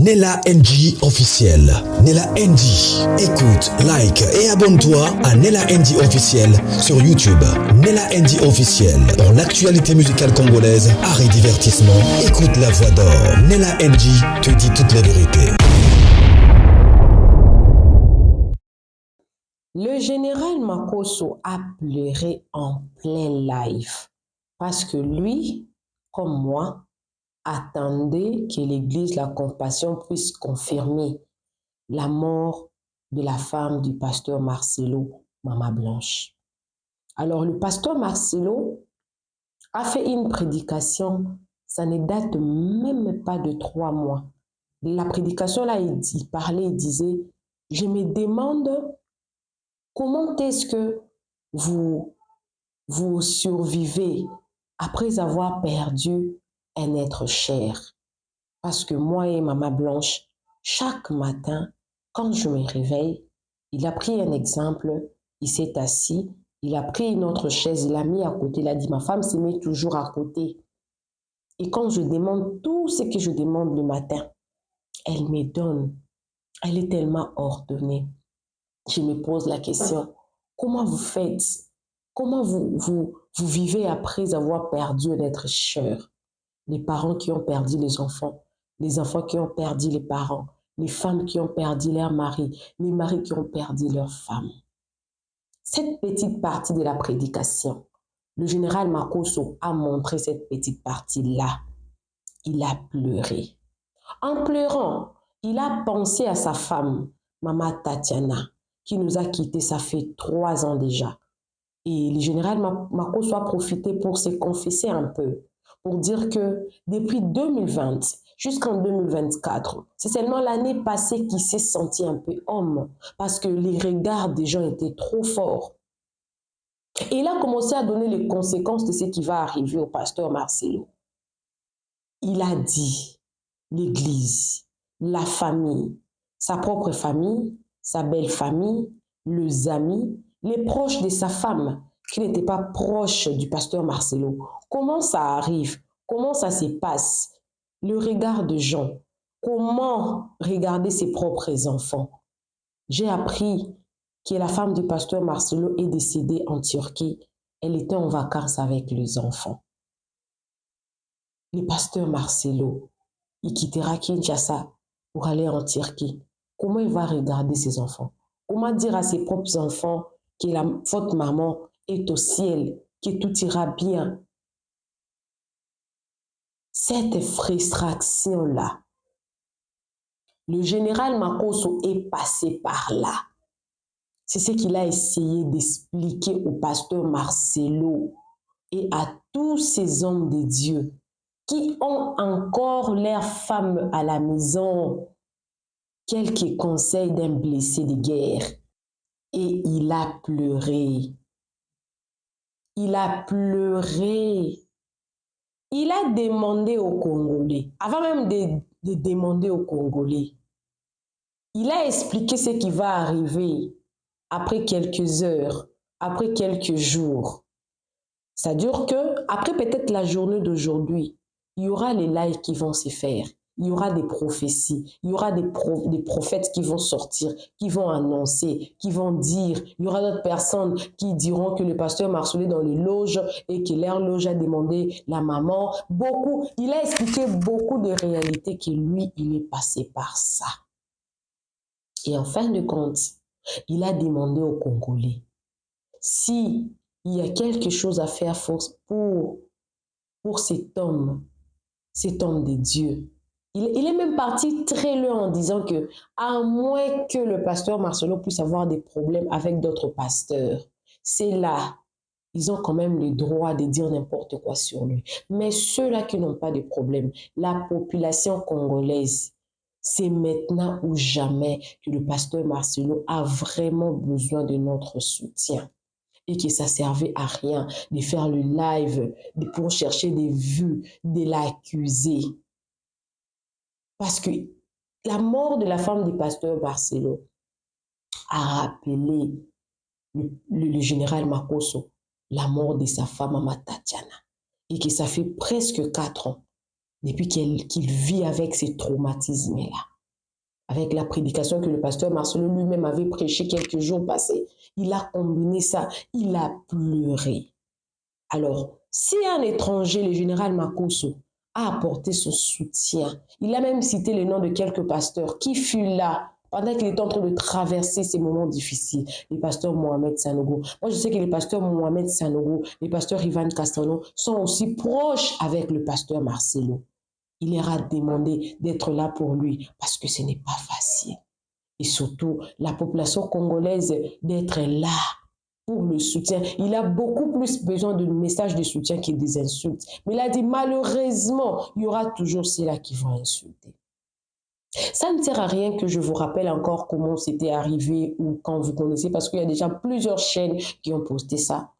Nella NG officiel. Nella NG. Écoute, like et abonne-toi à Nella NG officiel sur YouTube. Nella NG officiel. Pour l'actualité musicale congolaise, art et divertissement, écoute la voix d'or. Nella NG te dit toute la vérité. Le général Makosso a pleuré en plein live parce que lui, comme moi, attendait que l'Église, la compassion, puisse confirmer la mort de la femme du pasteur Marcelo, Maman Blanche. Alors le pasteur Marcelo a fait une prédication, ça ne date même pas de 3 mois. La prédication là, il parlait, il disait, je me demande comment est-ce que vous survivez après avoir perdu un être cher? Parce que moi et Maman Blanche, chaque matin, quand je me réveille, il a pris un exemple, il s'est assis, il a pris une autre chaise, il l'a mis à côté, il a dit, ma femme se met toujours à côté. Et quand je demande tout ce que je demande le matin, elle me donne. Elle est tellement ordonnée. Je me pose la question, comment vous faites? Comment vous vivez après avoir perdu un être cher? Les parents qui ont perdu les enfants qui ont perdu les parents, les femmes qui ont perdu leur mari, les maris qui ont perdu leurs femmes. Cette petite partie de la prédication, le général Makosso a montré cette petite partie-là. Il a pleuré. En pleurant, il a pensé à sa femme, Maman Tatiana, qui nous a quittés, ça fait 3 ans déjà. Et le général Makosso a profité pour se confesser un peu, pour dire que depuis 2020 jusqu'en 2024, c'est seulement l'année passée qu'il s'est senti un peu homme, parce que les regards des gens étaient trop forts. Et il a commencé à donner les conséquences de ce qui va arriver au pasteur Marcelo. Il a dit, l'Église, la famille, sa propre famille, sa belle famille, les amis, les proches de sa femme, qui n'étaient pas proches du pasteur Marcelo. Comment ça arrive? Comment ça se passe? Le regard de gens. Comment regarder ses propres enfants? J'ai appris que la femme du pasteur Marcelo est décédée en Turquie. Elle était en vacances avec les enfants. Le pasteur Marcelo, il quittera Kinshasa pour aller en Turquie. Comment il va regarder ses enfants? Comment dire à ses propres enfants que votre maman est au ciel, que tout ira bien? Cette frustration-là, le général Makosso est passé par là. C'est ce qu'il a essayé d'expliquer au pasteur Marcelo et à tous ces hommes de Dieu qui ont encore leurs femmes à la maison. Quelques conseils d'un blessé de guerre. Et il a pleuré. Il a pleuré. Il a demandé aux Congolais, avant même de demander aux Congolais, il a expliqué ce qui va arriver après quelques heures, après quelques jours. C'est-à-dire que, après peut-être la journée d'aujourd'hui, il y aura les lives qui vont se faire. Il y aura des prophéties, il y aura des prophètes qui vont sortir, qui vont annoncer, qui vont dire. Il y aura d'autres personnes qui diront que le pasteur Marcelo est dans les loges et que leur loge a demandé la maman. Il a expliqué beaucoup de réalités que lui, il est passé par ça. Et en fin de compte, il a demandé aux Congolais si il y a quelque chose à faire pour cet homme de Dieu. Il est même parti très loin en disant que, à moins que le pasteur Marcelo puisse avoir des problèmes avec d'autres pasteurs, c'est là, ils ont quand même le droit de dire n'importe quoi sur lui. Mais ceux-là qui n'ont pas de problème, la population congolaise, c'est maintenant ou jamais que le pasteur Marcelo a vraiment besoin de notre soutien. Et que ça servait à rien de faire le live pour chercher des vues, de l'accuser. Parce que la mort de la femme du pasteur Marcelo a rappelé le général Makosso la mort de sa femme, Maman Tatiana. Et que ça fait presque 4 ans depuis qu'il vit avec ces traumatismes-là. avec la prédication que le pasteur Marcelo lui-même avait prêché quelques jours passés. Il a combiné ça, il a pleuré. Alors, si un étranger, le général Makosso, a apporté son soutien, il a même cité le nom de quelques pasteurs qui furent là pendant qu'il était en train de traverser ces moments difficiles. Les pasteurs Mohamed Sanogo. Moi, je sais que les pasteurs Mohamed Sanogo, les pasteurs Ivan Castano sont aussi proches avec le pasteur Marcelo. Il leur a demandé d'être là pour lui parce que ce n'est pas facile. Et surtout, la population congolaise d'être là pour le soutien. Il a beaucoup plus besoin de messages de soutien que des insultes. Mais il a dit, malheureusement, il y aura toujours ceux-là qui vont insulter. Ça ne sert à rien que je vous rappelle encore comment c'était arrivé ou quand vous connaissez, parce qu'il y a déjà plusieurs chaînes qui ont posté ça.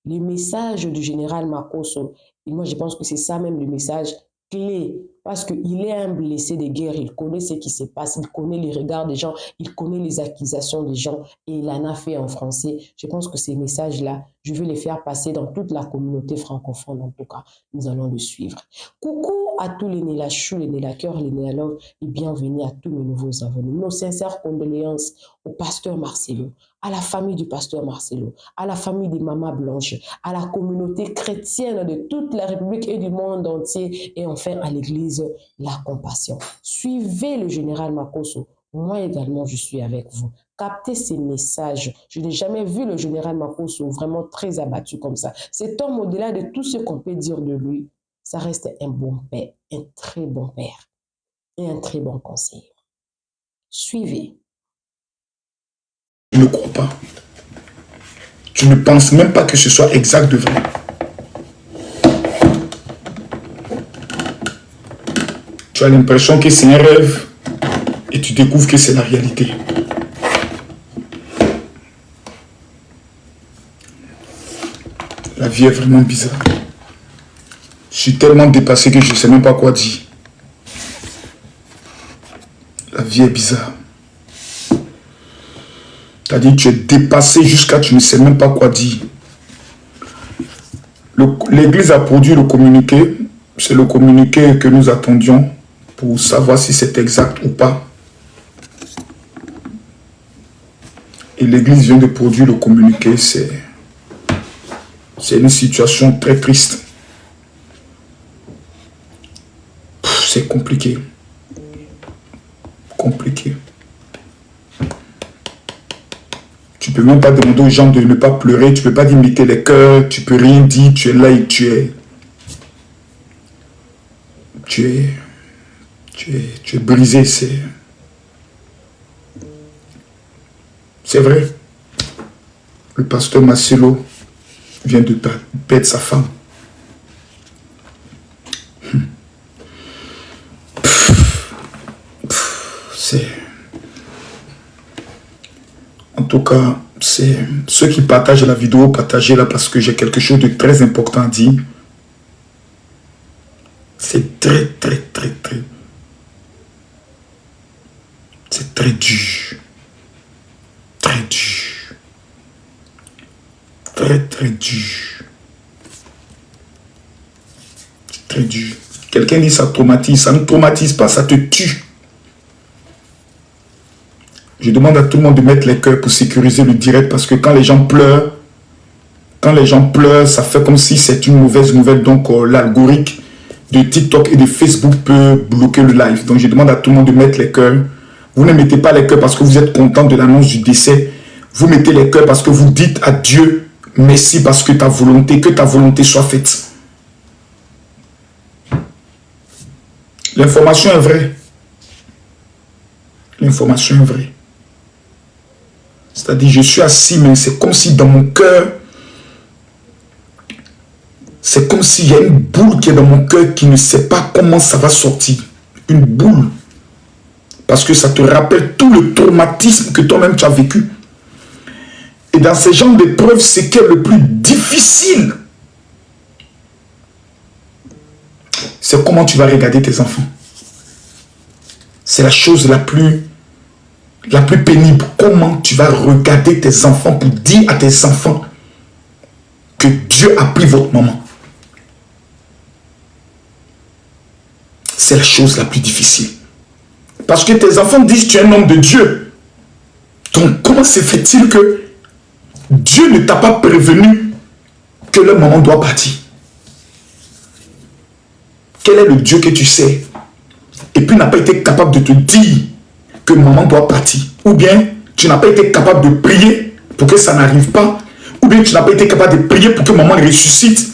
Les messages du général Makosso, et moi je pense que c'est ça même le message clé, parce qu'il est un blessé de guerre, il connaît ce qui se passe, il connaît les regards des gens, il connaît les accusations des gens, et il en a fait en français. Je pense que ces messages-là, je vais les faire passer dans toute la communauté francophone, en tout cas, nous allons le suivre. Coucou à tous les Nélachou, les Nélacœur, les Nélalov, et bienvenue à tous mes nouveaux abonnés. Nos sincères condoléances au pasteur Marcelo, à la famille du pasteur Marcelo, à la famille des Mamas Blanches, à la communauté chrétienne de toute la République et du monde entier, et enfin à l'église La Compassion. Suivez le général Makosso. Moi également, je suis avec vous. Captez ces messages. Je n'ai jamais vu le général Makosso vraiment très abattu comme ça. Cet homme, au-delà de tout ce qu'on peut dire de lui, ça reste un bon père, un très bon père et un très bon conseiller. Suivez. Je ne crois pas. Je ne pense même pas que ce soit exact de vrai. Tu as l'impression que c'est un rêve et tu découvres que c'est la réalité. La vie est vraiment bizarre. Je suis tellement dépassé que je ne sais même pas quoi dire. La vie est bizarre. C'est-à-dire que tu es dépassé jusqu'à tu ne sais même pas quoi dire. L'église a produit le communiqué. C'est le communiqué que nous attendions pour savoir si c'est exact ou pas. Et l'église vient de produire le communiqué. C'est une situation très triste. C'est compliqué. Compliqué. Tu ne peux même pas demander aux gens de ne pas pleurer. Tu ne peux pas imiter les cœurs. Tu ne peux rien dire. Tu es là et tu es brisé. C'est vrai. Le pasteur Marcelo vient de perdre sa femme. En tout cas, c'est ceux qui partagent la vidéo, partagez-la parce que j'ai quelque chose de très important à dire. C'est très. C'est très dur. Très dur. Très dur. C'est très dur. Quelqu'un dit ça traumatise. Ça ne traumatise pas, ça te tue. Je demande à tout le monde de mettre les cœurs pour sécuriser le direct parce que quand les gens pleurent, ça fait comme si c'est une mauvaise nouvelle. Donc l'algorithme de TikTok et de Facebook peut bloquer le live. Donc je demande à tout le monde de mettre les cœurs. Vous ne mettez pas les cœurs parce que vous êtes content de l'annonce du décès. Vous mettez les cœurs parce que vous dites à Dieu merci parce que ta volonté soit faite. L'information est vraie. L'information est vraie. C'est-à-dire, je suis assis, mais c'est comme si dans mon cœur, c'est comme s'il y a une boule qui est dans mon cœur qui ne sait pas comment ça va sortir. Une boule. Parce que ça te rappelle tout le traumatisme que toi-même tu as vécu. Et dans ces genres d'épreuves, ce qui est le plus difficile, c'est comment tu vas regarder tes enfants. C'est la chose la plus pénible. Comment tu vas regarder tes enfants pour dire à tes enfants que Dieu a pris votre maman. C'est la chose la plus difficile. Parce que tes enfants disent que tu es un homme de Dieu. Donc, comment se fait-il que Dieu ne t'a pas prévenu que leur maman doit partir? Quel est le Dieu que tu sais? Et puis n'a pas été capable de te dire que maman doit partir. Ou bien tu n'as pas été capable de prier pour que ça n'arrive pas. Ou bien tu n'as pas été capable de prier pour que maman ressuscite.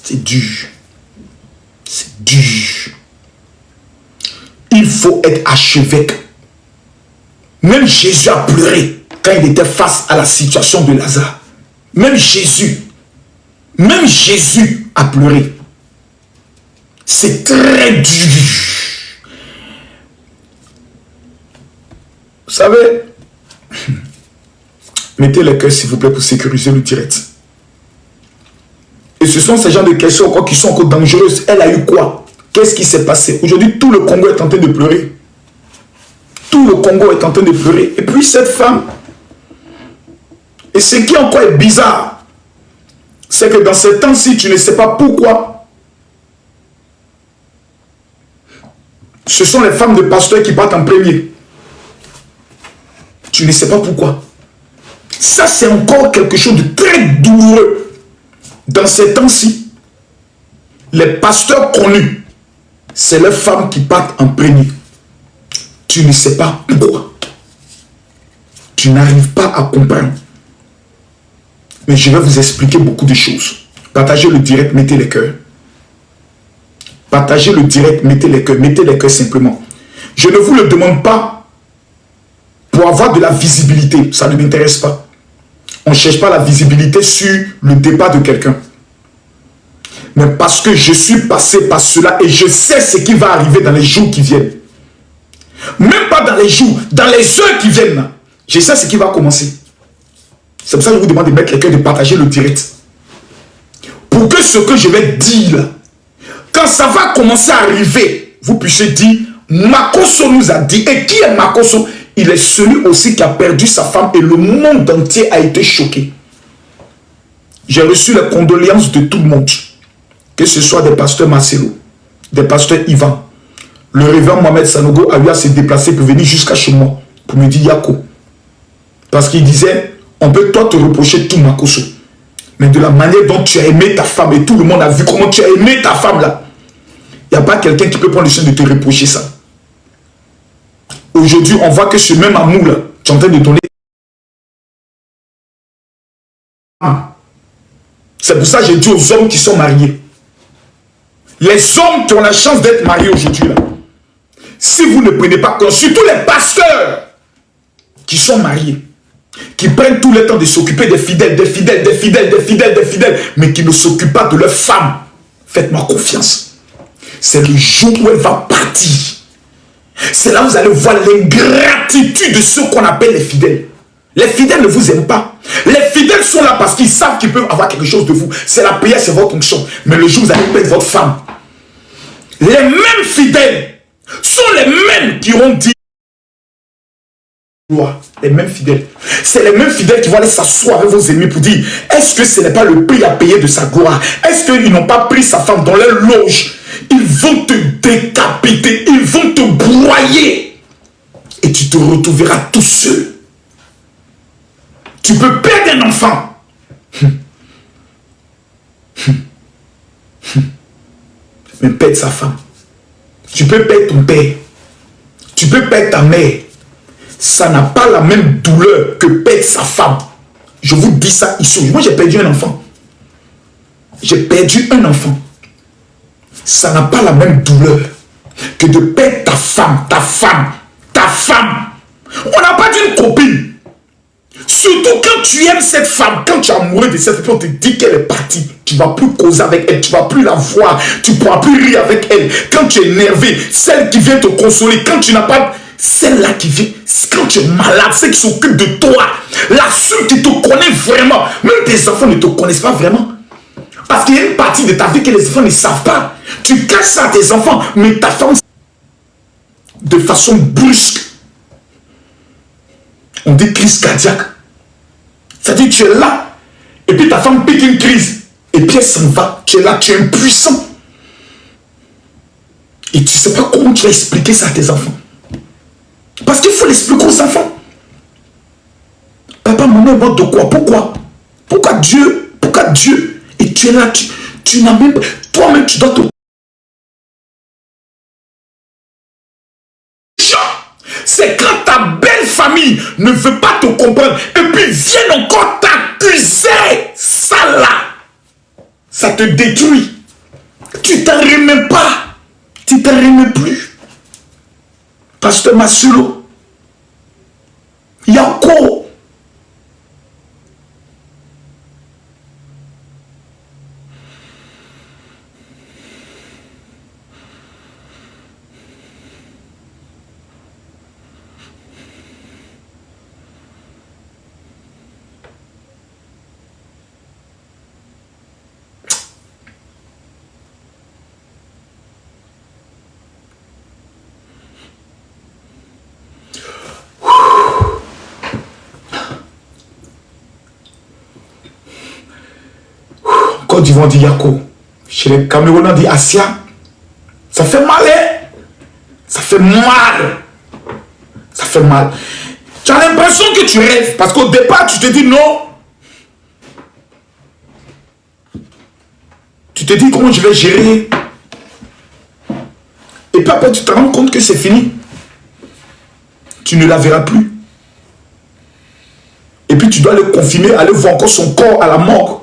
C'est dur. C'est dur. Il faut être archevêque. Même Jésus a pleuré quand il était face à la situation de Lazare. Même Jésus a pleuré. C'est très dur. Vous savez, mettez le cœur s'il vous plaît pour sécuriser le direct. Et ce sont ces genres de questions encore qui sont encore dangereuses. Elle a eu quoi? Qu'est-ce qui s'est passé? Aujourd'hui, tout le Congo est en train de pleurer. Tout le Congo est en train de pleurer. Et puis cette femme, et ce qui encore est bizarre, c'est que dans ce temps-ci, tu ne sais pas pourquoi. Ce sont les femmes de pasteurs qui partent en premier. Tu ne sais pas pourquoi. Ça, c'est encore quelque chose de très douloureux. Dans ces temps-ci, les pasteurs connus, c'est les femmes qui partent en premier. Tu ne sais pas pourquoi. Tu n'arrives pas à comprendre. Mais je vais vous expliquer beaucoup de choses. Partagez le direct, mettez les cœurs. Partagez le direct, mettez les cœurs simplement. Je ne vous le demande pas pour avoir de la visibilité. Ça ne m'intéresse pas. On ne cherche pas la visibilité sur le départ de quelqu'un. Mais parce que je suis passé par cela et je sais ce qui va arriver dans les jours qui viennent. Même pas dans les jours, dans les heures qui viennent. Je sais ce qui va commencer. C'est pour ça que je vous demande de mettre les cœurs, de partager le direct. Pour que ce que je vais dire là, quand ça va commencer à arriver, vous puissiez dire, Makosso nous a dit. Et qui est Makosso? Il est celui aussi qui a perdu sa femme et le monde entier a été choqué. J'ai reçu les condoléances de tout le monde. Que ce soit des pasteurs Marcelo, des pasteurs Ivan. Le révérend Mohamed Sanogo a eu à se déplacer pour venir jusqu'à chez moi. Pour me dire Yako. Parce qu'il disait, on peut toi te reprocher tout Makosso. Mais de la manière dont tu as aimé ta femme, et tout le monde a vu comment tu as aimé ta femme là. Il n'y a pas quelqu'un qui peut prendre le soin de te reprocher ça. Aujourd'hui, on voit que ce même amour là, tu es en train de donner. C'est pour ça que j'ai dit aux hommes qui sont mariés. Les hommes qui ont la chance d'être mariés aujourd'hui là. Si vous ne prenez pas compte, surtout les pasteurs qui sont mariés, qui prennent tout le temps de s'occuper des fidèles, mais qui ne s'occupent pas de leurs femmes, faites-moi confiance. C'est le jour où elle va partir. C'est là où vous allez voir l'ingratitude de ceux qu'on appelle les fidèles. Les fidèles ne vous aiment pas. Les fidèles sont là parce qu'ils savent qu'ils peuvent avoir quelque chose de vous. C'est la prière, c'est votre onction. Mais le jour où vous allez perdre votre femme, les mêmes fidèles sont les mêmes qui ont dit les mêmes fidèles. C'est les mêmes fidèles qui vont aller s'asseoir avec vos ennemis pour dire, est-ce que ce n'est pas le prix à payer de sa gloire? Est-ce qu'ils n'ont pas pris sa femme dans leur loge? Ils vont te décapiter, ils vont te broyer. Et tu te retrouveras tout seul. Tu peux perdre un enfant. Mais perdre sa femme. Tu peux perdre ton père. Tu peux perdre ta mère. Ça n'a pas la même douleur que perdre sa femme. Je vous dis ça ici. Moi, j'ai perdu un enfant. J'ai perdu un enfant. Ça n'a pas la même douleur que de perdre ta femme, ta femme, ta femme. On n'a pas d'une copine. Surtout quand tu aimes cette femme, quand tu es amoureux de cette femme, on te dit qu'elle est partie. Tu ne vas plus causer avec elle, tu ne vas plus la voir, tu ne pourras plus rire avec elle. Quand tu es énervé, celle qui vient te consoler, quand tu n'as pas... Celle-là qui vient, quand tu es malade, celle qui s'occupe de toi, la seule qui te connaît vraiment, même tes enfants ne te connaissent pas vraiment. Parce qu'il y a une partie de ta vie que les enfants ne savent pas. Tu caches ça à tes enfants, mais ta femme, de façon brusque, on dit crise cardiaque. C'est-à-dire tu es là, et puis ta femme pique une crise, et puis elle s'en va. Tu es là, tu es impuissant. Et tu ne sais pas comment tu vas expliquer ça à tes enfants. Parce qu'il faut l'expliquer aux enfants. Papa, maman est mort de quoi? Pourquoi? Pourquoi Dieu? Et tu es là, tu n'as même pas... Toi-même, tu dois te... C'est quand ta belle famille ne veut pas te comprendre et puis viennent encore t'accuser. Ça là, ça te détruit. Tu t'en remets pas. Tu t'en remets plus. Pasteur Massulo, Yako. Côte d'Ivoire dit Yako. Chez les Camerounais, on dit Asia. Ça fait mal, hein? Ça fait mal. Ça fait mal. Tu as l'impression que tu rêves. Parce qu'au départ, tu te dis non. Tu te dis comment je vais gérer. Et puis après, tu te rends compte que c'est fini. Tu ne la verras plus. Et puis tu dois le confirmer, aller voir encore son corps à la morgue.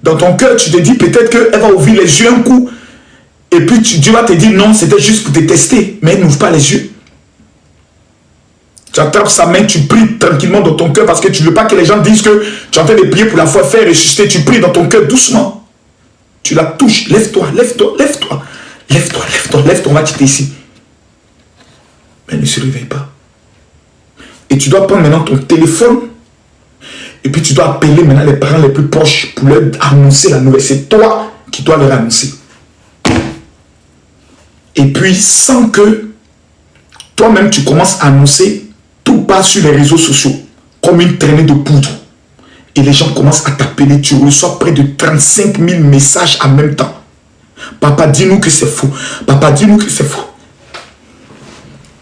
Dans ton cœur, tu te dis peut-être qu'elle va ouvrir les yeux un coup. Et puis Dieu va te dire non, c'était juste pour te tester. Mais elle n'ouvre pas les yeux. Tu attrapes sa main, tu pries tranquillement dans ton cœur parce que tu ne veux pas que les gens disent que tu es en train de prier pour la foi, faire ressusciter. Tu pries dans ton cœur doucement. Tu la touches. Lève-toi, lève-toi, lève-toi. Lève-toi, lève-toi, lève-toi, on va quitter ici. Mais elle ne se réveille pas. Et tu dois prendre maintenant ton téléphone. Et puis tu dois appeler maintenant les parents les plus proches pour leur annoncer la nouvelle. C'est toi qui dois leur annoncer. Et puis sans que toi-même tu commences à annoncer, tout passe sur les réseaux sociaux comme une traînée de poudre. Et les gens commencent à t'appeler. Tu reçois près de 35 000 messages en même temps. Papa, dis-nous que c'est faux. Papa, dis-nous que c'est faux.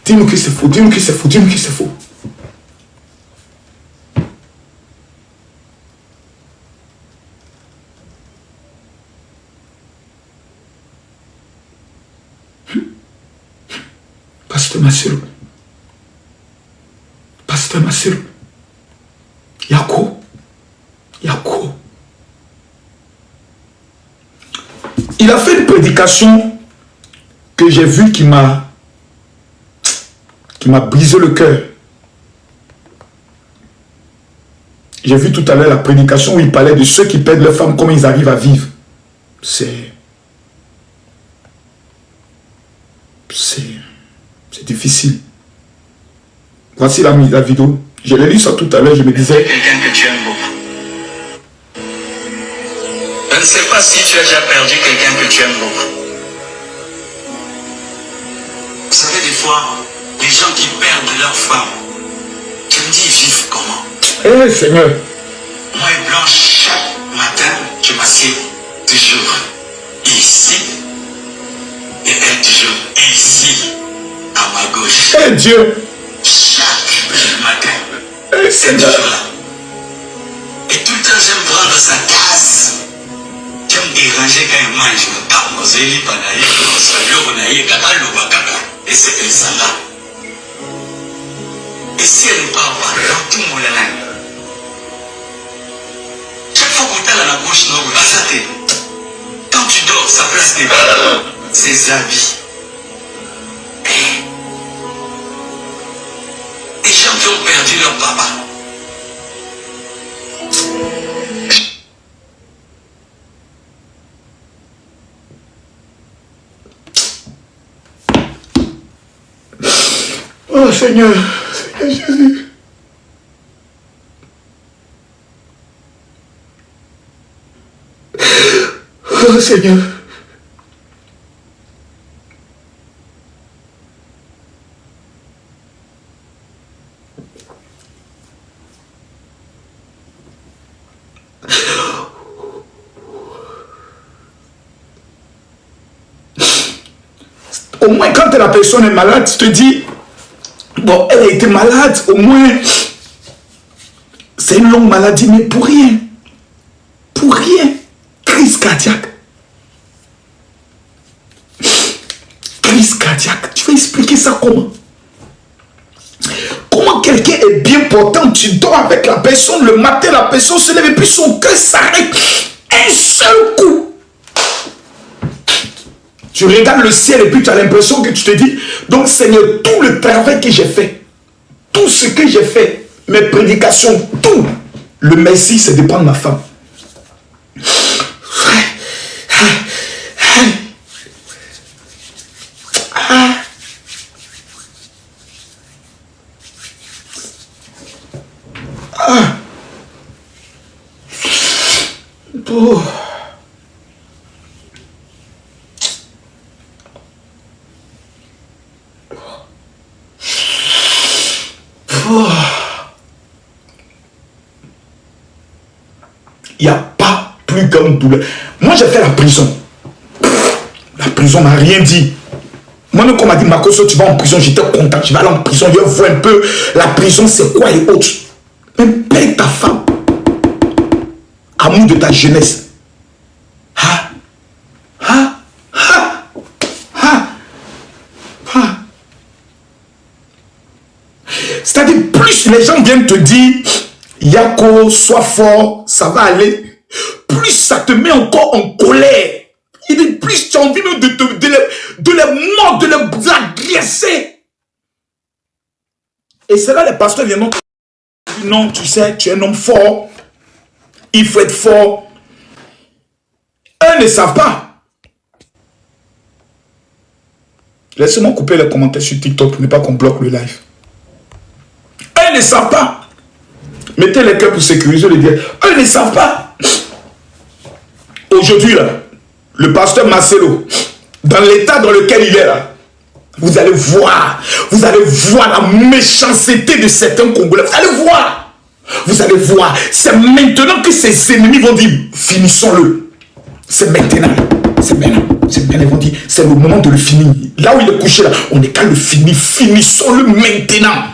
Dis-nous que c'est faux. Dis-nous que c'est faux. Dis-nous que c'est faux. Pasteur Massulo. Pasteur Massulo. Yako. Yako. Il a fait une prédication que j'ai vue qui m'a brisé le cœur. J'ai vu tout à l'heure la prédication où il parlait de ceux qui perdent leur femme, comment ils arrivent à vivre. C'est difficile. Voici la vidéo. Je l'ai lu ça tout à l'heure, je me disais... Quelqu'un que tu aimes beaucoup. Je ne sais pas si tu as déjà perdu quelqu'un que tu aimes beaucoup. Vous savez, des fois, les gens qui perdent leur femme, je me dis, ils vivent comment? Eh Seigneur. Moi et Blanche, chaque matin, je m'assieds toujours ici. Et elle toujours ici, à ma gauche. Eh Dieu. Chaque matin. Eh C'est Seigneur. toujours là. Et tout le temps, j'aime prendre sa tasse. J'aime déranger quand il mange. Et c'est ça là. Et si elle ne parle pas, dans tout mon langue. Chaque fois qu'on t'a la bouche, non, quand tu dors, sa place des ses habits. Les gens qui ont perdu leur papa. Oh Seigneur, Seigneur Jésus. Oh Seigneur. Au moins, quand la personne est malade, tu te dis, bon, elle a été malade, au moins, c'est une longue maladie, mais pour rien. Pour rien. Crise cardiaque. Crise cardiaque. Tu vas expliquer ça comment? Comment quelqu'un est bien portant, tu dors avec la personne, le matin, la personne se lève et puis son cœur s'arrête. Un seul coup. Tu regardes le ciel et puis tu as l'impression que tu te dis, donc Seigneur, tout le travail que j'ai fait, tout ce que j'ai fait, mes prédications, tout, le merci, c'est de prendre ma femme. Oh. Oh. Il n'y a pas plus grande douleur. Moi, j'ai fait la prison. La prison m'a rien dit. Moi, quand on m'a dit, Makoso, tu vas en prison, j'étais content. Je vais aller en prison, je vois un peu la prison, c'est quoi et autres. Mais paye ta femme. Amour de ta jeunesse. C'est-à-dire, plus les gens viennent te dire, Yako, sois fort, ça va aller, plus ça te met encore en colère. Et plus tu as envie même de les mordre, de les agresser. Et c'est là les pasteurs viennent donc dire, non, tu sais, tu es un homme fort. Il faut être fort. Eux ne savent pas. Laissez-moi couper les commentaires sur TikTok pour ne pas qu'on bloque le live. Eux ne savent pas. Mettez les cœurs pour sécuriser le dire. Eux ne savent pas. Aujourd'hui, là, le pasteur Marcelo, dans l'état dans lequel il est là, vous allez voir la méchanceté de certains Congolais. Vous allez voir. Vous allez voir. C'est maintenant que ses ennemis vont dire, finissons-le. C'est maintenant. C'est maintenant. C'est maintenant. Ils vont dire, c'est le moment de le finir. Là où il est couché, là, on n'est qu'à le finir. Finissons-le maintenant.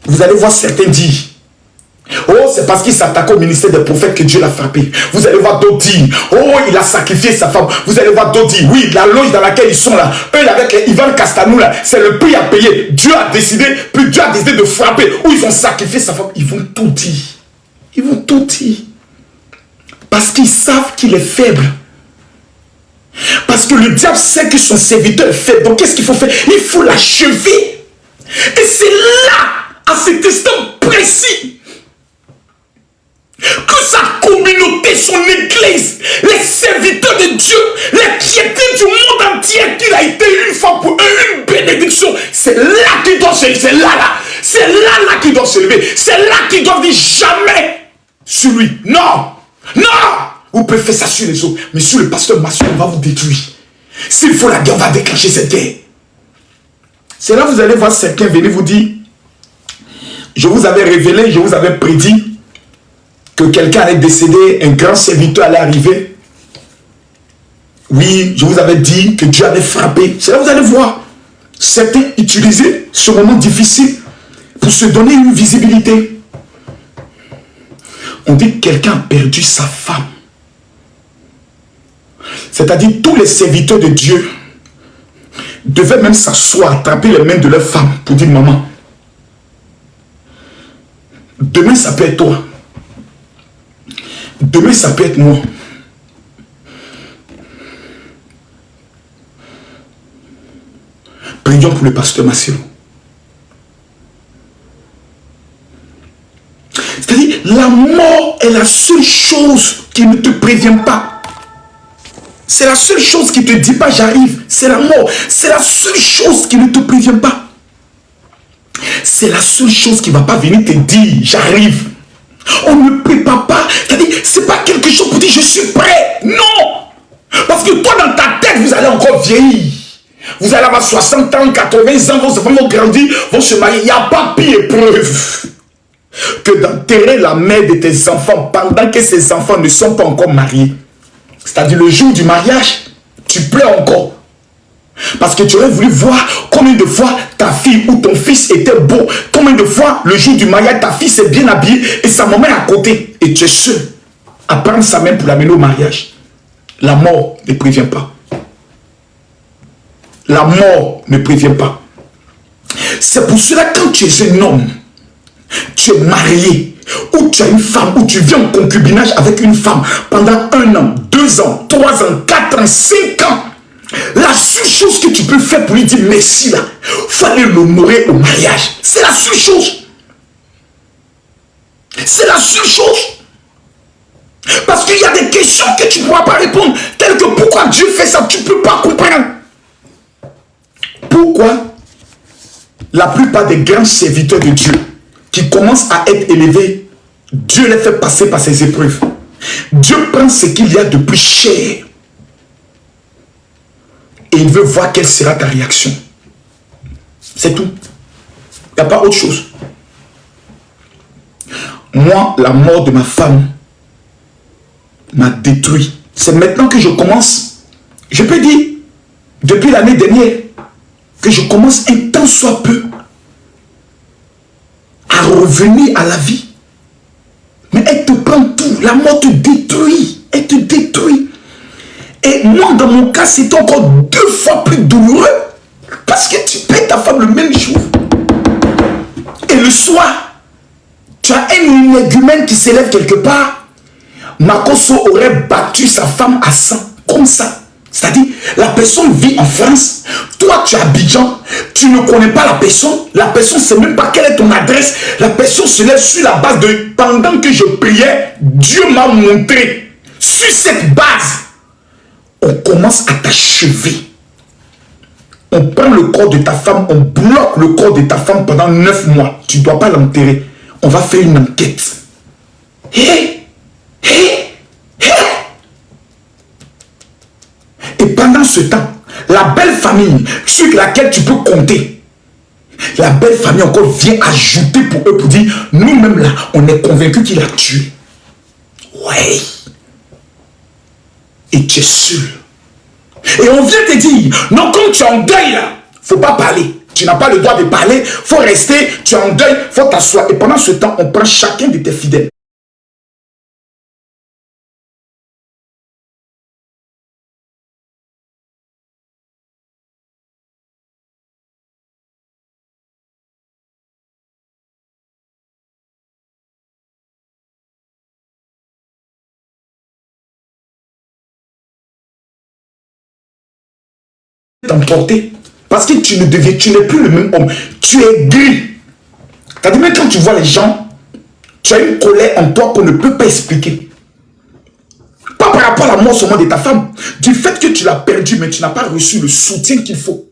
Vous allez voir certains dire, oh, c'est parce qu'il s'attaque au ministère des prophètes que Dieu l'a frappé. Vous allez voir d'autres dire, oh, il a sacrifié sa femme. Vous allez voir d'autres dire, oui, la loge dans laquelle ils sont là, eux, avec les Ivan Castanou là, c'est le prix à payer. Dieu a décidé, puis Dieu a décidé de frapper, ou ils ont sacrifié sa femme. Ils vont tout dire. Ils vont tout dire. Parce qu'ils savent qu'il est faible. Parce que le diable sait que son serviteur est faible. Donc qu'est-ce qu'il faut faire? Il faut l'achever. Et c'est là, à cet instant précis, que sa communauté, son église, les serviteurs de Dieu, les piétés du monde entier, qu'il a été une fois pour eux une bénédiction, c'est là qu'ils doivent se lever, c'est là qu'ils doivent se lever, c'est là qu'ils doivent dire jamais sur lui. Non, non, vous pouvez faire ça sur les autres, mais sur le pasteur Massou, on va vous détruire. S'il faut la guerre, on va déclencher cette guerre. C'est là que vous allez voir certains venir vous dire, je vous avais révélé, je vous avais prédit que quelqu'un allait décéder, un grand serviteur allait arriver. Oui, je vous avais dit que Dieu allait frapper. C'est là que vous allez voir. Certains utiliser ce moment difficile pour se donner une visibilité. On dit que quelqu'un a perdu sa femme. C'est-à-dire tous les serviteurs de Dieu devaient même s'asseoir, attraper les mains de leur femme pour dire, maman, demain ça peut être toi. Demain, ça peut être moi. Prions pour le pasteur Marcelo. C'est-à-dire, la mort est la seule chose qui ne te prévient pas. C'est la seule chose qui ne te dit pas j'arrive. C'est la mort. C'est la seule chose qui ne te prévient pas. C'est la seule chose qui ne va pas venir te dire j'arrive. On ne prépare pas, c'est-à-dire, c'est pas quelque chose pour dire je suis prêt. Non! Parce que toi, dans ta tête, vous allez encore vieillir. Vous allez avoir 60 ans, 80 ans, vos enfants vont grandir, vont se marier. Il n'y a pas pire épreuve que d'enterrer la mère de tes enfants pendant que ces enfants ne sont pas encore mariés. C'est-à-dire, le jour du mariage, tu pleures encore. Parce que tu aurais voulu voir combien de fois ta fille ou ton fils était beau. Combien de fois, le jour du mariage, ta fille s'est bien habillée et sa maman est à côté. Et tu es seul à prendre sa main pour l'amener au mariage. La mort ne prévient pas. La mort ne prévient pas. C'est pour cela que quand tu es un homme, tu es marié, ou tu as une femme, ou tu vis en concubinage avec une femme pendant 1 an, 2 ans, 3 ans, 4 ans, 5 ans, la seule chose que tu peux faire pour lui dire merci là, il faut aller l'honorer au mariage. C'est la seule chose. C'est la seule chose. Parce qu'il y a des questions que tu ne pourras pas répondre, telles que pourquoi Dieu fait ça, tu ne peux pas comprendre. Pourquoi la plupart des grands serviteurs de Dieu qui commencent à être élevés, Dieu les fait passer par ces épreuves. Dieu prend ce qu'il y a de plus cher et il veut voir quelle sera ta réaction. C'est tout. Il n'y a pas autre chose. Moi, la mort de ma femme m'a détruit. C'est maintenant que je commence, je peux dire, depuis l'année dernière, que je commence un tant soit peu à revenir à la vie. Mais elle te prend tout. La mort te détruit. Elle te détruit. Et moi, dans mon cas, c'est encore 2 fois plus douloureux. Parce que tu perds ta femme le même jour. Et le soir, tu as un énergumène qui s'élève quelque part. Makoso aurait battu sa femme à 100. Comme ça. C'est-à-dire, la personne vit en France, toi tu es à Abidjan, tu ne connais pas la personne ne sait même pas quelle est ton adresse, la personne se lève sur la base de, pendant que je priais, Dieu m'a montré, sur cette base, on commence à t'achever. On prend le corps de ta femme, on bloque le corps de ta femme pendant 9 mois, tu ne dois pas l'enterrer, on va faire une enquête. Et pendant ce temps, la belle famille sur laquelle tu peux compter, la belle famille encore vient ajouter pour eux pour dire, nous-mêmes là, on est convaincus qu'il a tué. Ouais. Et tu es seul. Et on vient te dire, non, comme tu es en deuil là, faut pas parler. Tu n'as pas le droit de parler, faut rester, tu es en deuil, faut t'asseoir. Et pendant ce temps, on prend chacun de tes fidèles. T'emporter parce que tu n'es plus le même homme, tu es gris. C'est-à-dire, même quand tu vois les gens, tu as une colère en toi qu'on ne peut pas expliquer. Pas par rapport à la mort seulement de ta femme, du fait que tu l'as perdu, mais tu n'as pas reçu le soutien qu'il faut,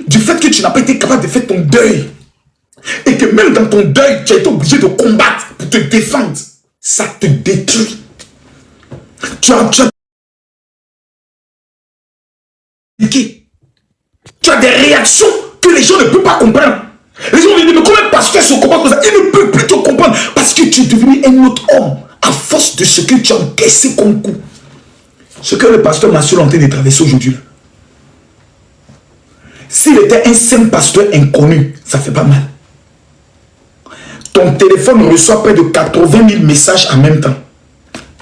du fait que tu n'as pas été capable de faire ton deuil, et que même dans ton deuil, tu as été obligé de combattre pour te défendre, ça te détruit. Tu as des réactions que les gens ne peuvent pas comprendre. Les gens me disent, mais comment un pasteur se comporte comme ça? Il ne peut plus te comprendre parce que tu es devenu un autre homme à force de ce que tu as encaissé comme coup. Ce que le pasteur Massol est en train de traverser aujourd'hui. S'il était un simple pasteur inconnu, ça fait pas mal. Ton téléphone reçoit près de 80 000 messages en même temps.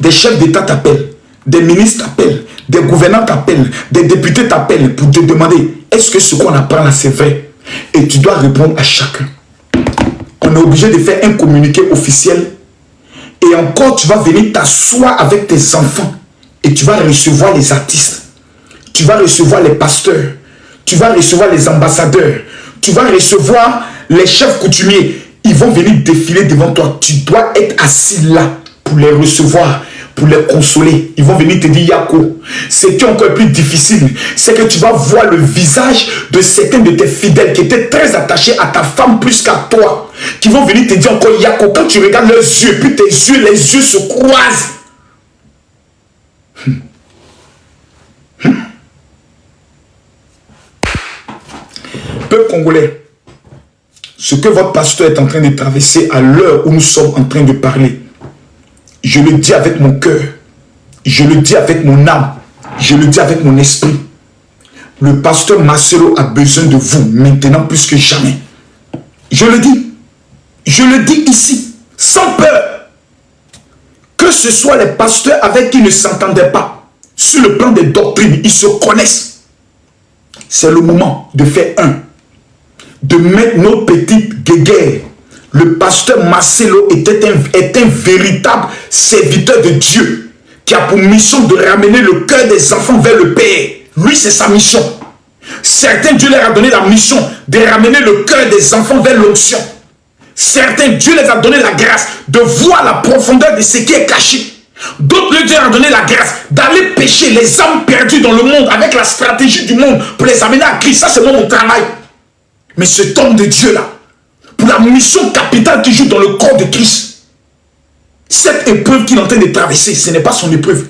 Des chefs d'État t'appellent, des ministres t'appellent, des gouvernants t'appellent, des députés t'appellent pour te demander est-ce que ce qu'on apprend là c'est vrai? Et tu dois répondre à chacun. On est obligé de faire un communiqué officiel. Et encore tu vas venir t'asseoir avec tes enfants et tu vas recevoir les artistes, tu vas recevoir les pasteurs, tu vas recevoir les ambassadeurs, tu vas recevoir les chefs coutumiers. Ils vont venir défiler devant toi. Tu dois être assis là pour les recevoir, pour les consoler. Ils vont venir te dire Yako. Ce qui est encore plus difficile, c'est que tu vas voir le visage de certains de tes fidèles qui étaient très attachés à ta femme plus qu'à toi, qui vont venir te dire encore Yako. Quand tu regardes leurs yeux, puis tes yeux, les yeux se croisent. Peuple congolais, ce que votre pasteur est en train de traverser à l'heure où nous sommes en train de parler, je le dis avec mon cœur, je le dis avec mon âme, je le dis avec mon esprit. le pasteur Marcelo a besoin de vous maintenant plus que jamais. Je le dis ici, sans peur. Que ce soit les pasteurs avec qui ils ne s'entendaient pas, sur le plan des doctrines, ils se connaissent. C'est le moment de faire un, de mettre nos petites guéguerres. Le pasteur Marcelo est un véritable serviteur de Dieu qui a pour mission de ramener le cœur des enfants vers le Père. Lui, c'est sa mission. Certains, Dieu leur a donné la mission de ramener le cœur des enfants vers l'onction. Certains, Dieu les a donné la grâce de voir la profondeur de ce qui est caché. D'autres, Dieu leur a donné la grâce d'aller pêcher les âmes perdues dans le monde avec la stratégie du monde pour les amener à Christ. Ça, c'est mon travail. Mais cet homme de Dieu-là, pour la mission capitale qui joue dans le corps de Christ, cette épreuve qu'il est en train de traverser, ce n'est pas son épreuve.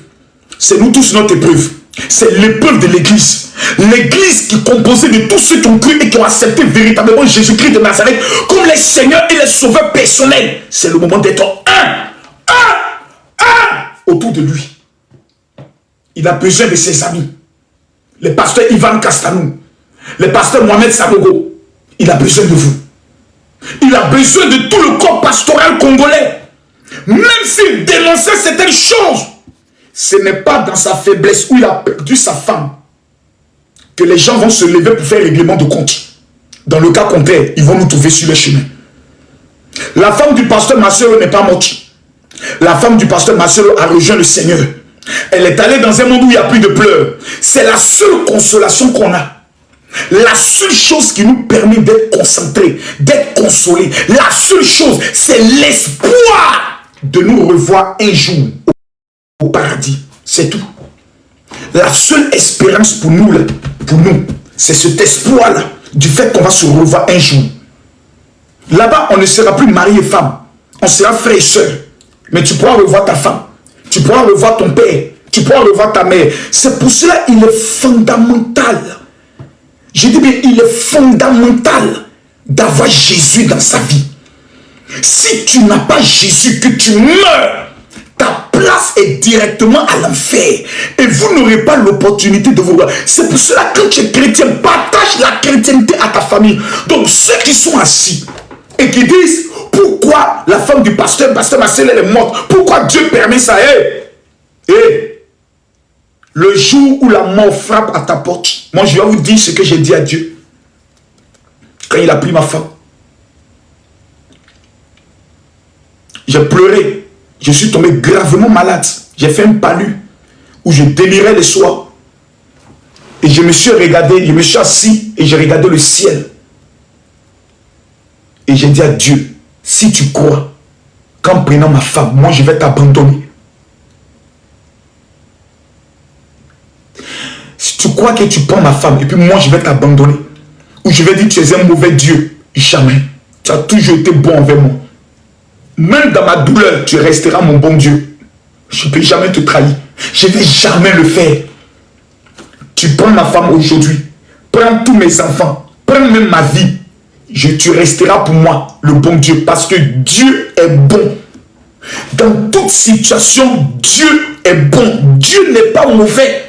C'est nous tous notre épreuve. C'est l'épreuve de l'église. L'église qui est composée de tous ceux qui ont cru et qui ont accepté véritablement Jésus-Christ de Nazareth comme les seigneurs et les sauveurs personnels. C'est le moment d'être un autour de lui. Il a besoin de ses amis. Le pasteur Ivan Castanou, le pasteur Mohamed Sabogo, il a besoin de vous. Il a besoin de tout le corps pastoral congolais. Même s'il dénonçait certaines choses, ce n'est pas dans sa faiblesse où il a perdu sa femme que les gens vont se lever pour faire règlement de compte. Dans le cas contraire, ils vont nous trouver sur le chemin. La femme du pasteur Marcelo n'est pas morte. La femme du pasteur Marcelo a rejoint le Seigneur. Elle est allée dans un monde où il n'y a plus de pleurs. C'est la seule consolation qu'on a. La seule chose qui nous permet d'être concentrés, d'être consolés, la seule chose, c'est l'espoir de nous revoir un jour au paradis. C'est tout. La seule espérance pour nous, c'est cet espoir-là du fait qu'on va se revoir un jour. Là-bas, on ne sera plus mari et femme. On sera frère et soeur. Mais tu pourras revoir ta femme. Tu pourras revoir ton père. Tu pourras revoir ta mère. C'est pour cela qu'il est fondamental. Je dis bien, il est fondamental d'avoir Jésus dans sa vie. Si tu n'as pas Jésus, que tu meurs, ta place est directement à l'enfer. Et vous n'aurez pas l'opportunité de vous voir. C'est pour cela que quand tu es chrétien, partage la chrétienté à ta famille. Donc ceux qui sont assis et qui disent, pourquoi la femme du pasteur Marcel, elle est morte? Pourquoi Dieu permet ça? Le jour où la mort frappe à ta porte, moi je vais vous dire ce que j'ai dit à Dieu. Quand il a pris ma femme, j'ai pleuré. Je suis tombé gravement malade. J'ai fait un palu où je délirais le soir. Et je me suis regardé, je me suis assis et j'ai regardé le ciel. Et j'ai dit à Dieu, si tu crois qu'en prenant ma femme, moi je vais t'abandonner. Si tu crois que tu prends ma femme et puis moi je vais t'abandonner, ou je vais dire tu es un mauvais Dieu, jamais. Tu as toujours été bon envers moi. Même dans ma douleur, tu resteras mon bon Dieu. Je ne peux jamais te trahir. Je ne vais jamais le faire. Tu prends ma femme aujourd'hui, prends tous mes enfants, prends même ma vie. Tu resteras pour moi le bon Dieu parce que Dieu est bon. Dans toute situation, Dieu est bon. Dieu n'est pas mauvais.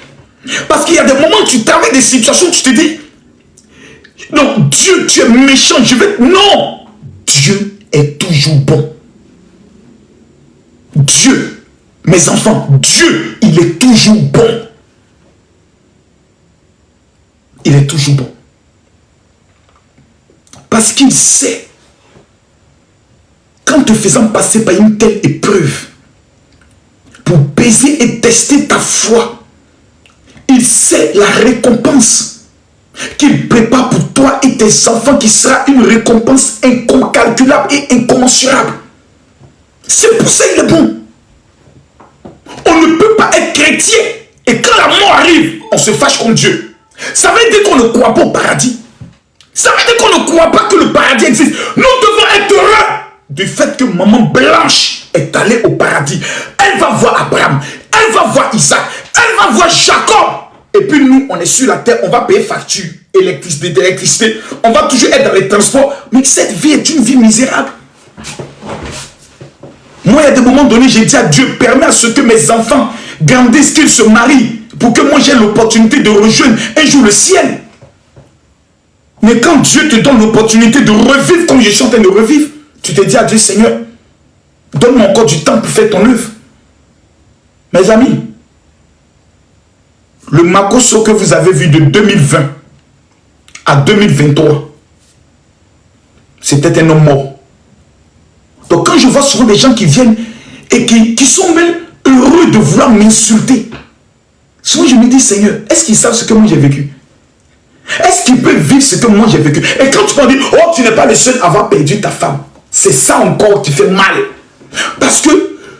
Parce qu'il y a des moments où tu traverses des situations où tu te dis, non, Dieu, tu es méchant, je vais... Non, Dieu est toujours bon. Dieu, mes enfants, Dieu, il est toujours bon. Il est toujours bon. Parce qu'il sait qu'en te faisant passer par une telle épreuve, pour baiser et tester ta foi, il sait la récompense qu'il prépare pour toi et tes enfants, qui sera une récompense incalculable et incommensurable. C'est pour ça qu'il est bon. On ne peut pas être chrétien et quand la mort arrive, on se fâche contre Dieu. Ça veut dire qu'on ne croit pas au paradis. Ça veut dire qu'on ne croit pas que le paradis existe. Nous devons être heureux du fait que maman Blanche est allée au paradis. Elle va voir Abraham, elle va voir Isaac, elle va voir Jacob. Et puis nous, on est sur la terre, on va payer facture, électricité. On va toujours être dans les transports. Mais cette vie est une vie misérable. Moi, il y a des moments donnés, j'ai dit à Dieu, permets à ce que mes enfants grandissent, qu'ils se marient. pour que moi j'ai l'opportunité de rejoindre un jour le ciel. Mais quand Dieu te donne l'opportunité de revivre comme je suis en train de revivre, tu te dis à Dieu, Seigneur, donne-moi encore du temps pour faire ton œuvre. Mes amis, le Makosso que vous avez vu de 2020 à 2023, c'était un homme mort. Donc quand je vois souvent des gens qui viennent et qui sont même heureux de vouloir m'insulter, souvent je me dis, Seigneur, est-ce qu'ils savent ce que moi j'ai vécu? Est-ce qu'ils peuvent vivre ce que moi j'ai vécu? Et quand tu m'as dit, oh, tu n'es pas le seul à avoir perdu ta femme, c'est ça encore qui fait mal. Parce que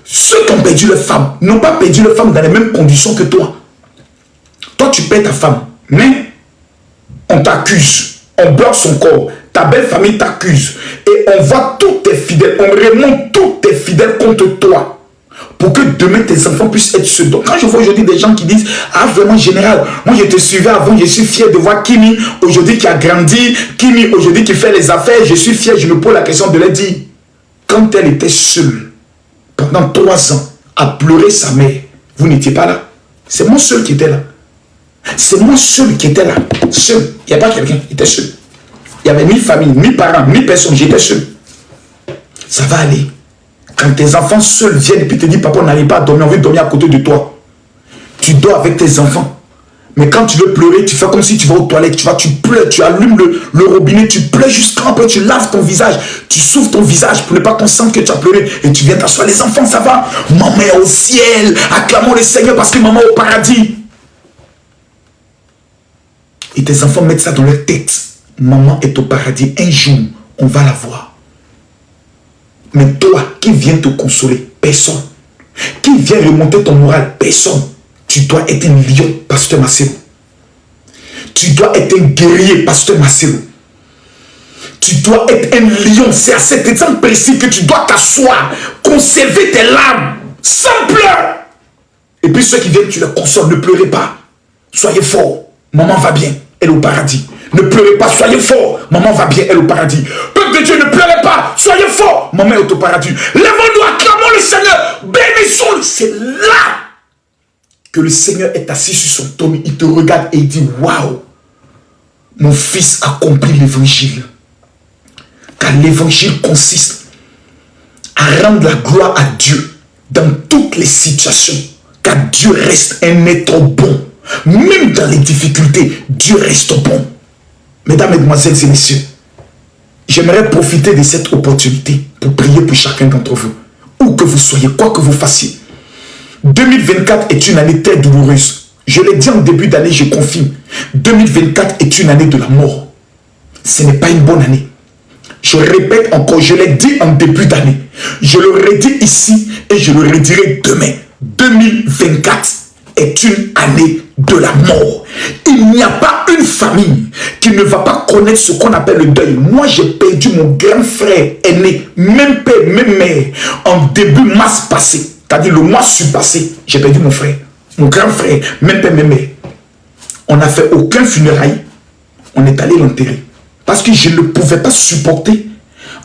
ceux qui ont perdu leur femme n'ont pas perdu leur femme dans les mêmes conditions que toi. Toi, tu perds ta femme, mais on t'accuse, on bloque son corps, ta belle famille t'accuse, et on voit tous tes fidèles, on remonte tous tes fidèles contre toi, pour que demain tes enfants puissent être ceux. Donc quand je vois aujourd'hui des gens qui disent, ah vraiment général, moi je te suivais avant, je suis fier de voir Kimi aujourd'hui qui a grandi, Kimi aujourd'hui qui fait les affaires, je suis fier, je me pose la question de leur dire, quand elle était seule, pendant 3 ans, à pleurer sa mère, vous n'étiez pas là. C'est moi seul qui était là. C'est moi seul qui était là. Seul. Il n'y a pas quelqu'un, il était seul. Il y avait ni famille, ni parents, ni personne, j'étais seul. Ça va aller. Quand tes enfants seuls viennent et puis te disent, papa, on n'arrive pas à dormir, on veut dormir à côté de toi. Tu dors avec tes enfants. Mais quand tu veux pleurer, tu fais comme si tu vas aux toilettes, tu pleures, tu allumes le robinet, tu pleures jusqu'à un peu, tu laves ton visage, tu souffles ton visage pour ne pas qu'on sente que tu as pleuré et tu viens t'asseoir. Les enfants, ça va? Maman est au ciel, acclamons le Seigneur parce que maman est au paradis. Et tes enfants mettent ça dans leur tête. Maman est au paradis, un jour, on va la voir. Mais toi, qui viens te consoler? Personne. Qui vient remonter ton moral? Personne. Tu dois être un lion, pasteur Marcelo. Tu dois être un guerrier, pasteur Marcelo. Tu dois être un lion. C'est à cet exemple précis que tu dois t'asseoir, conserver tes larmes, sans pleurs. Et puis ceux qui viennent, tu les consoles. Ne pleurez pas. Soyez forts. Maman va bien. Elle est au paradis. Ne pleurez pas. Soyez forts. Maman va bien. Elle est au paradis. Peuple de Dieu, ne pleurez pas. Soyez forts. Maman est au paradis. Lèvons-nous, acclamons le Seigneur. Bénissons-le. C'est là que le Seigneur est assis sur son trône, il te regarde et il dit, waouh, mon fils accomplit l'évangile. Car l'évangile consiste à rendre la gloire à Dieu dans toutes les situations. Car Dieu reste un être bon. Même dans les difficultés, Dieu reste bon. Mesdames, mesdemoiselles et messieurs, j'aimerais profiter de cette opportunité pour prier pour chacun d'entre vous. Où que vous soyez, quoi que vous fassiez. 2024 est une année très douloureuse. Je l'ai dit en début d'année, je confirme. 2024 est une année de la mort. Ce n'est pas une bonne année. Je répète encore, je l'ai dit en début d'année. Je le redis ici et je le redirai demain. 2024 est une année de la mort. Il n'y a pas une famille qui ne va pas connaître ce qu'on appelle le deuil. Moi, j'ai perdu mon grand frère aîné, même père, même mère, en début mars passé. C'est-à-dire le mois passé, j'ai perdu mon frère, mon grand frère, même père, même mère. On n'a fait aucun funérail. On est allé l'enterrer. Parce que je ne pouvais pas supporter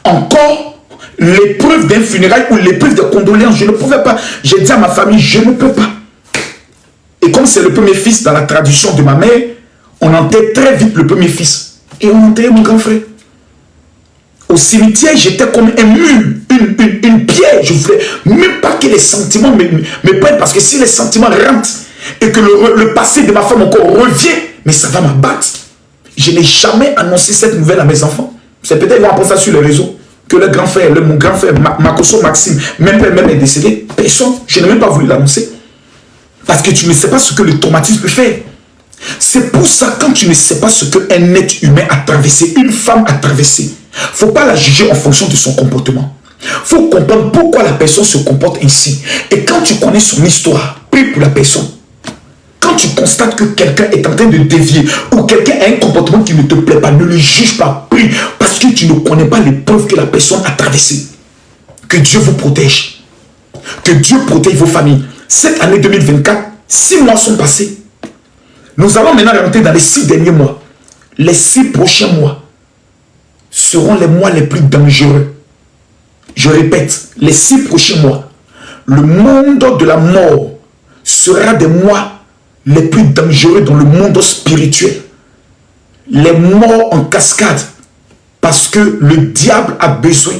encore l'épreuve d'un funérail ou l'épreuve de condoléances. Je ne pouvais pas. J'ai dit à ma famille, je ne peux pas. Et comme c'est le premier fils dans la tradition de ma mère, on enterre très vite le premier fils. Et on enterrait mon grand frère. Au cimetière, j'étais comme un mur, une pierre. Je ne voulais même pas que les sentiments me prennent. Parce que si les sentiments rentrent et que le passé de ma femme encore revient, mais ça va m'abattre. Je n'ai jamais annoncé cette nouvelle à mes enfants. C'est peut-être qu'ils vont apprendre ça sur les réseaux. Que le grand frère, mon grand frère, Makosso Maxime, même est décédé. Personne. Je n'ai même pas voulu l'annoncer. Parce que tu ne sais pas ce que le traumatisme peut faire. C'est pour ça, quand tu ne sais pas ce qu'un être humain a traversé, une femme a traversé, il ne faut pas la juger en fonction de son comportement. Il faut comprendre pourquoi la personne se comporte ainsi. Et quand tu connais son histoire, prie pour la personne. Quand tu constates que quelqu'un est en train de dévier ou quelqu'un a un comportement qui ne te plaît pas, ne le juge pas, prie, parce que tu ne connais pas l'épreuve que la personne a traversée. Que Dieu vous protège. Que Dieu protège vos familles. Cette année 2024, 6 mois sont passés. Nous allons maintenant rentrer dans les 6 derniers mois. Les 6 prochains mois seront les mois les plus dangereux. Je répète, les 6 prochains mois, le monde de la mort sera des mois les plus dangereux dans le monde spirituel. Les morts en cascade. Parce que le diable a besoin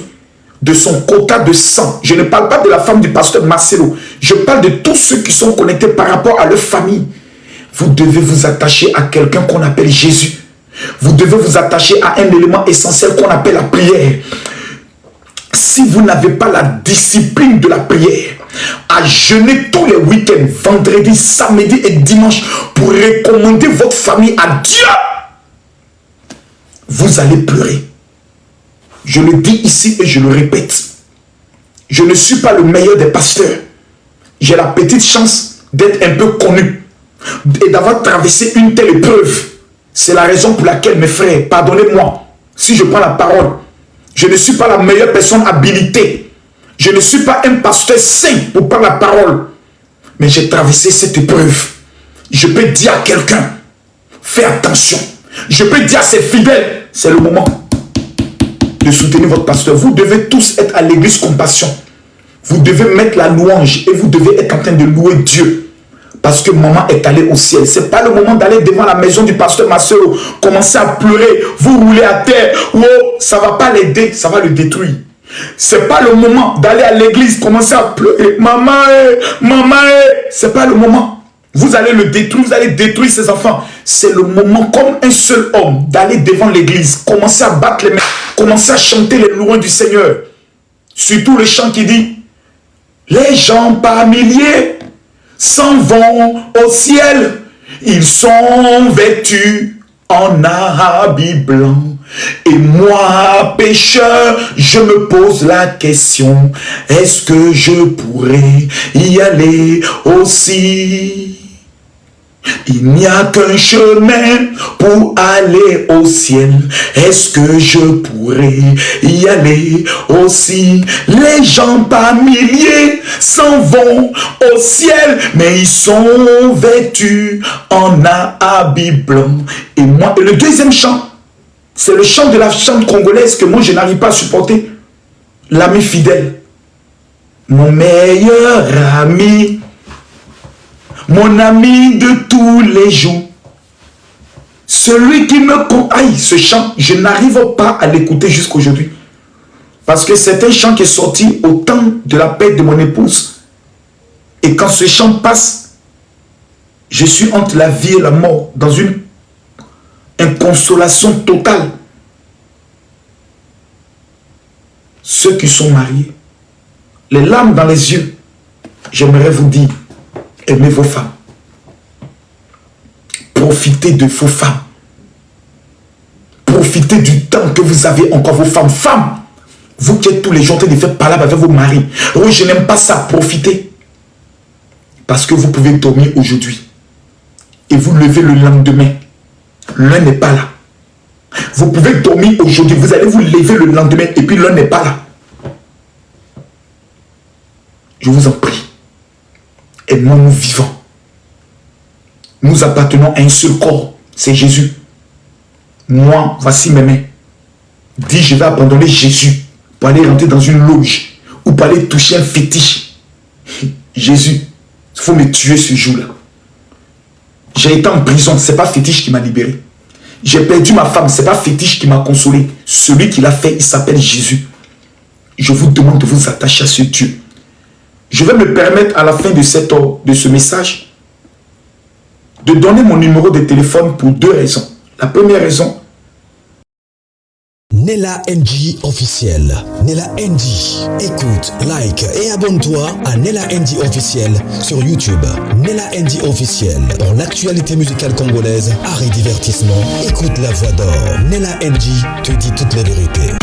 de son quota de sang. Je ne parle pas de la femme du pasteur Marcelo. Je parle de tous ceux qui sont connectés par rapport à leur famille. Vous devez vous attacher à quelqu'un qu'on appelle Jésus. Vous devez vous attacher à un élément essentiel qu'on appelle la prière. Si vous n'avez pas la discipline de la prière, à jeûner tous les week-ends, vendredi, samedi et dimanche, pour recommander votre famille à Dieu, vous allez pleurer. Je le dis ici et je le répète. Je ne suis pas le meilleur des pasteurs. J'ai la petite chance d'être un peu connu et d'avoir traversé une telle épreuve. C'est la raison pour laquelle, mes frères, pardonnez-moi, si je prends la parole, je ne suis pas la meilleure personne habilitée. Je ne suis pas un pasteur saint pour prendre la parole. Mais j'ai traversé cette épreuve. Je peux dire à quelqu'un, fais attention. Je peux dire à ses fidèles, c'est le moment de soutenir votre pasteur. Vous devez tous être à l'église Compassion. Vous devez mettre la louange et vous devez être en train de louer Dieu. Parce que maman est allée au ciel. Ce n'est pas le moment d'aller devant la maison du pasteur Marcelo, commencer à pleurer, vous roulez à terre. Oh, ça ne va pas l'aider, ça va le détruire. Ce n'est pas le moment d'aller à l'église, commencer à pleurer. Maman, maman, ce n'est pas le moment. Vous allez le détruire, vous allez détruire ses enfants. C'est le moment, comme un seul homme, d'aller devant l'église, commencer à battre les mains, commencer à chanter les louanges du Seigneur. Surtout le chant qui dit, les gens par milliers s'en vont au ciel. Ils sont vêtus en habits blancs. Et moi, pécheur, je me pose la question, est-ce que je pourrais y aller aussi? Il n'y a qu'un chemin pour aller au ciel. Est-ce que je pourrais y aller aussi? Les gens par milliers s'en vont au ciel, mais ils sont vêtus en habits blancs. Et moi, et le deuxième chant, c'est le chant de la chante congolaise que moi je n'arrive pas à supporter. L'ami fidèle. Mon meilleur ami. Mon ami de tous les jours. Celui qui me... Aïe, ce chant, je n'arrive pas à l'écouter jusqu'aujourd'hui. Parce que c'est un chant qui est sorti au temps de la perte de mon épouse. Et quand ce chant passe, je suis entre la vie et la mort, dans une inconsolation totale. Ceux qui sont mariés, les larmes dans les yeux, j'aimerais vous dire, aimez vos femmes. Profitez de vos femmes. Profitez du temps que vous avez encore vos femmes. Femmes, vous qui êtes tous les jours en train de faire palabre avec vos maris. Oui, je n'aime pas ça. Profitez. Parce que vous pouvez dormir aujourd'hui. Et vous levez le lendemain. L'un n'est pas là. Vous pouvez dormir aujourd'hui. Vous allez vous lever le lendemain. Et puis l'un n'est pas là. Je vous en prie. Aimons-nous vivants. Nous appartenons à un seul corps. C'est Jésus. Moi, voici mes mains. Dis, je vais abandonner Jésus pour aller rentrer dans une loge ou pour aller toucher un fétiche. Jésus, il faut me tuer ce jour-là. J'ai été en prison, ce n'est pas fétiche qui m'a libéré. J'ai perdu ma femme, ce n'est pas fétiche qui m'a consolé. Celui qui l'a fait, il s'appelle Jésus. Je vous demande de vous attacher à ce Dieu. Je vais me permettre à la fin de ce message de donner mon numéro de téléphone pour deux raisons. La première raison, Nella NG officiel. Nella NG. Écoute, like et abonne-toi à Nella NG officiel sur YouTube. Nella NG officiel. Pour l'actualité musicale congolaise, art et divertissement, écoute la voix d'or. Nella NG te dit toutes les vérités.